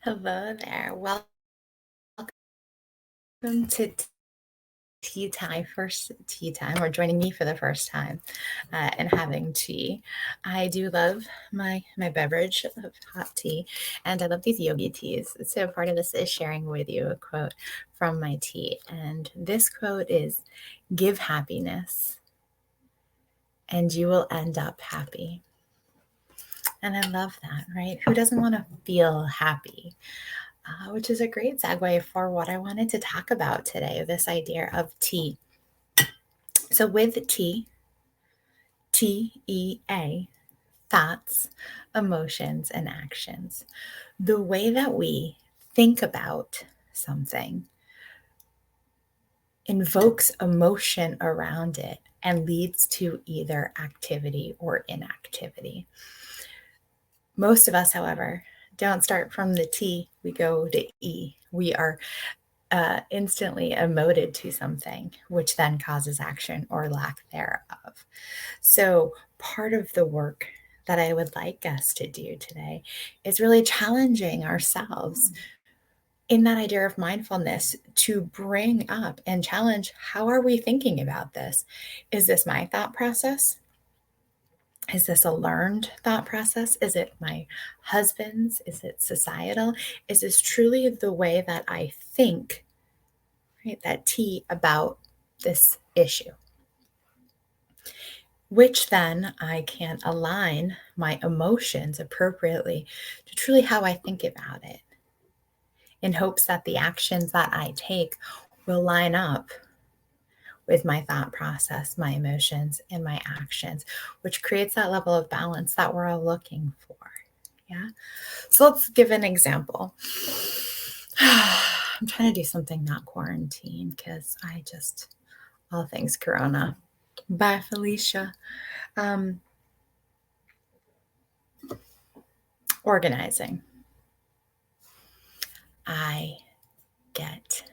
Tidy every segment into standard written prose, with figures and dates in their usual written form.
Hello there. Welcome to tea time, first tea time, or joining me for the first time and having tea. I do love my beverage of hot tea, and I love these yogi teas. So part of this is sharing with you a quote from my tea, and this quote is, "Give happiness, and you will end up happy." And I love that, right? Who doesn't want to feel happy? Which is a great segue for what I wanted to talk about today, this idea of tea. So, with tea, TEA, thoughts, emotions, and actions, the way that we think about something invokes emotion around it and leads to either activity or inactivity. Most of us, however, don't start from the T, we go to E. We are instantly emoted to something, which then causes action or lack thereof. So, part of the work that I would like us to do today is really challenging ourselves in that idea of mindfulness to bring up and challenge, how are we thinking about this? Is this my thought process? Is this a learned thought process? Is it my husband's? Is it societal? Is this truly the way that I think, right, that T, about this issue? Which then I can align my emotions appropriately to truly how I think about it, in hopes that the actions that I take will line up with my thought process, my emotions, and my actions, which creates that level of balance that we're all looking for. Yeah. So let's give an example. I'm trying to do something not quarantine because I just, all things Corona. Bye, Felicia. Um, Organizing. I get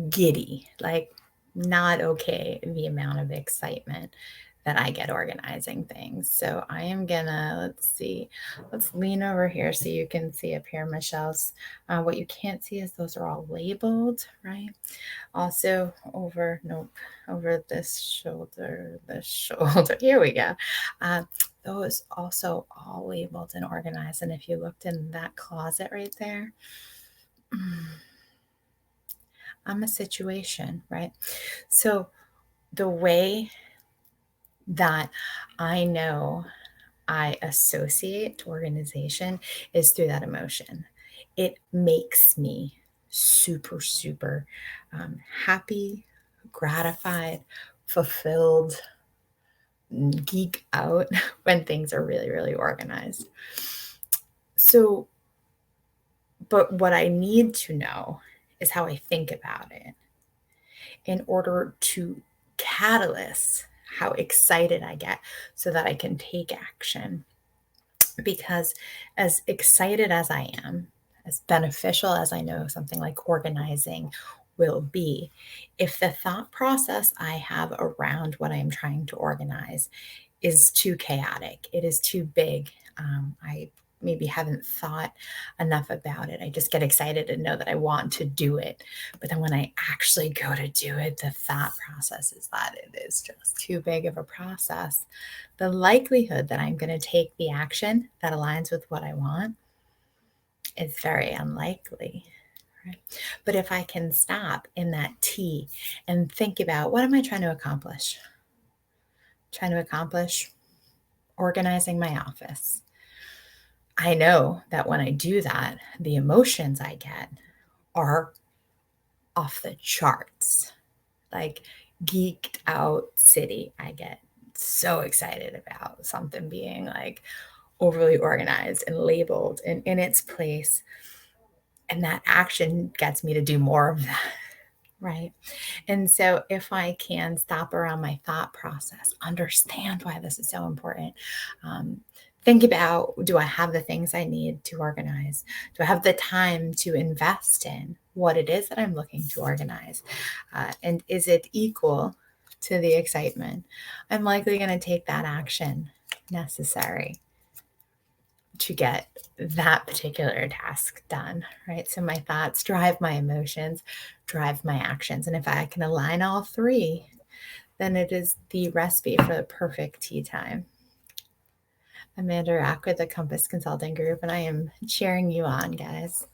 giddy, like not okay, the amount of excitement that I get organizing things. So I am gonna, let's see, let's lean over here so you can see up here, Michelle's. What you can't see is those are all labeled, right? Also over, nope, over this shoulder, here we go. Uh, those also all labeled and organized. And if you looked in that closet right there, I'm a situation, right? So the way that I know I associate organization is through that emotion. It makes me super, super happy, gratified, fulfilled, geek out when things are really, really organized. So, but what I need to know is how I think about it in order to catalyst how excited I get so that I can take action. Because as excited as I am, as beneficial as I know something like organizing will be, if the thought process I have around what I'm trying to organize is too chaotic, it is too big, I maybe haven't thought enough about it. I just get excited and know that I want to do it. But then when I actually go to do it, the thought process is that it is just too big of a process. The likelihood that I'm going to take the action that aligns with what I want is very unlikely. Right? But if I can stop in that T and think about, what am I trying to accomplish? Trying to accomplish organizing my office. I know that when I do that, the emotions I get are off the charts. Like geeked out city. I get so excited about something being like overly organized and labeled and in its place. And that action gets me to do more of that. Right. And so if I can stop around my thought process, understand why this is so important, um, think about, do I have the things I need to organize? Do I have the time to invest in what it is that I'm looking to organize? And is it equal to the excitement? I'm likely going to take that action necessary to get that particular task done, right? So my thoughts drive my emotions, drive my actions. And if I can align all three, then it is the recipe for the perfect tea time. Amanda Rack with the Compass Consulting Group, and I am cheering you on, guys.